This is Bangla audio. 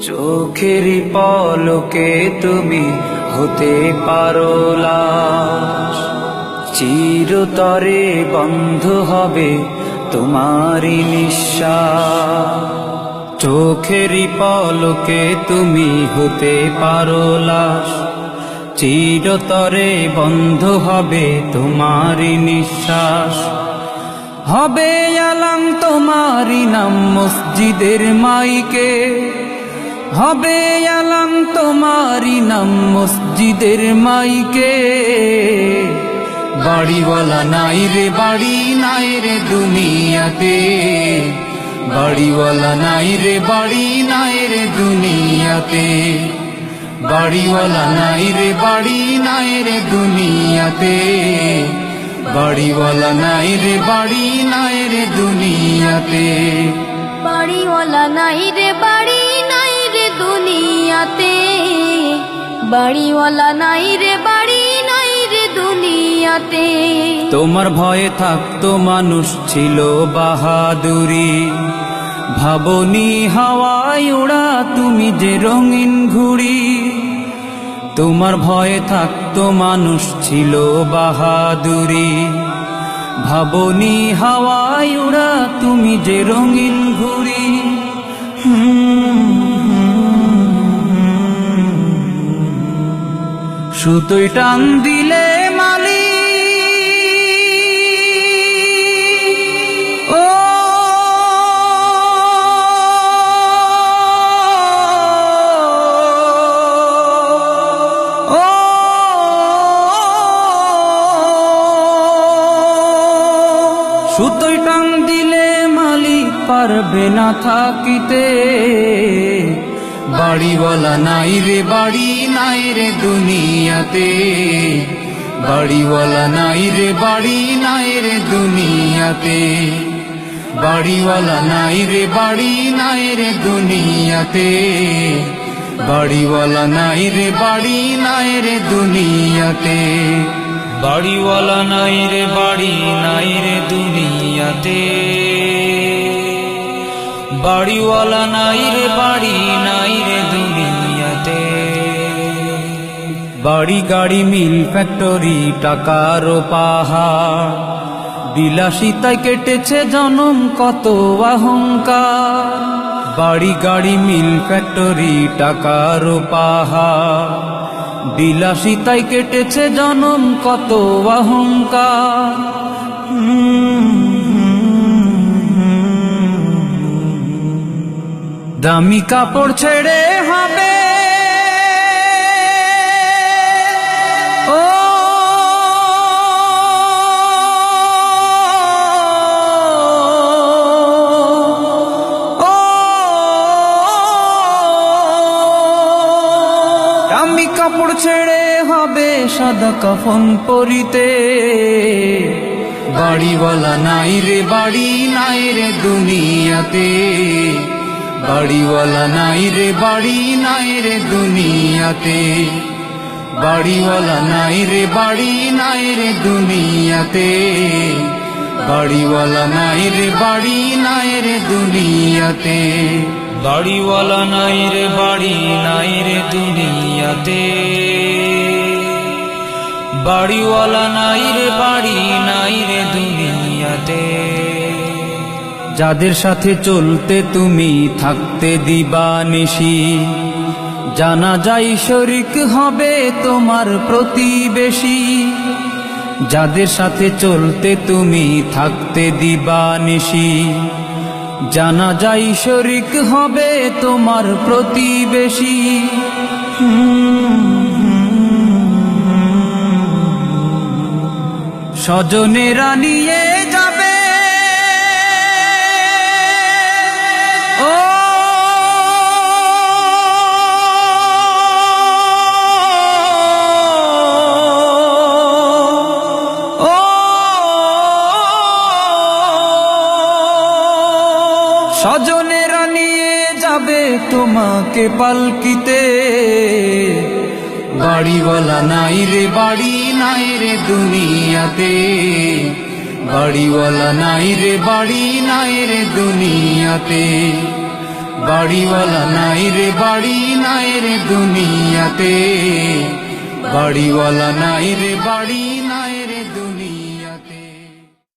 চোখের পলকে তুমি হতে পারো লাশ, চিরতরে বন্ধ হবে তোমারই নিঃশ্বাস। চোখের পলকে তুমি হতে পারো লাশ, চিরতরে বন্ধ হবে তোমারই নিঃশ্বাস। হবে আলাম তোমারই নাম মসজিদের মাইকে, হবে আলাম তোমারই নাম মসজিদের মাইকে। বাড়িওয়ালা নাই রে বাড়ি নাই রে দুনিয়াতে, বাড়িওয়ালা নাই রে বাড়ি নাই রে দুনিয়াতে। বাড়িওয়ালা নাই রে বাড়ি নাই রে দুনিয়াতে, বাড়িওয়ালা নাই রে বাড়ি নাই রে দুনিয়াতে। বাড়িওয়ালা নাই রে বাড়ি নাই রে দুনিয়াতে, বাড়িওয়ালা নাই রে বাড়ি নাই রে দুনিয়াতে। তোমার ভয়ে থাকতো মানুষ ছিল বাহাদুরি, ভাবনি হাওয়ায় উড়া তুমি যে রঙিন ঘুড়ি। তোমার ভয়ে থাকতো মানুষ ছিল বাহাদুরি, ভাবনি হাওয়ায় উড়া তুমি যে রঙিন ঘুড়ি। সুতোয় টান দিলে মালি ও সুতোয় টান দিলে মালিক পারবে না থাকিতে। বাড়িওয়ালা নাই রে বাড়ি নাই রে দুনিয়াতে, বাড়িওয়ালা নাই রে বাড়ি নাই রে দুনিয়াতে। বাড়িওয়ালা নাই রে বাড়ি নাই রে দুনিয়াতে, বাড়িওয়ালা নাই রে বাড়ি নাই রে দুনিয়াতে। বাড়িওয়ালা নাই রে বাড়ি নাই রে দুনিয়াতে, বাড়িওয়ালা নাই রে বাড়ি নাই রে দুনিয়াতে। বাড়ি গাড়ি মিল ফ্যাক্টরি টাকার পাহাড়, বিলাসিতায় কেটেছে জনম কত অহংকার। বাড়ি গাড়ি মিল ফ্যাক্টরি টাকার পাহাড়, বিলাসিতায় কেটেছে জনম কত অহংকার। দামি কাপড় ছেড়ে হবে ও দামি কাপড় ছেড়ে হবে সাদা কাফন পরিতে। বাড়িওয়ালা নাই রে বাড়ি নাই রে দুনিয়াতে, বাড়িওয়ালা নাই রে বাড়ি নাই রে দুনিয়াতে। বাড়িওয়ালা নাই রে বাড়ি নাই রে দুনিয়াতে, বাড়িওয়ালা নাই রে বাড়ি নাই রে দুনিয়াতে। বাড়িওয়ালা নাই রে বাড়ি নাই রে দুনিয়াতে, বাড়িওয়ালা নাই রে বাড়ি নাই রে দুনিয়াতে। যাদের সাথে চলতে তুমি থাকতে দিবানিশি, জানা যায় শরিক হবে তোমার প্রতিবেশী। যাদের সাথে চলতে তুমি থাকতে দিবানিশি, জানা যায় শরিক হবে তোমার প্রতিবেশী। স্বজনেরা নিয়ে যাবে ও স্বজনেরা নিয়ে যাবে তোমাকে পালকিতে। বাড়িওয়ালা নাই রে বাড়ি নাই রে দুনিয়াতে, বাড়িওয়ালা নাই রে বাড়ি নাই রে দুনিয়াতে। বাড়িওয়ালা নাই রে বাড়ি নাই রে দুনিয়াতে, বাড়িওয়ালা নাই রে বাড়ি নাই রে দুনিয়াতে।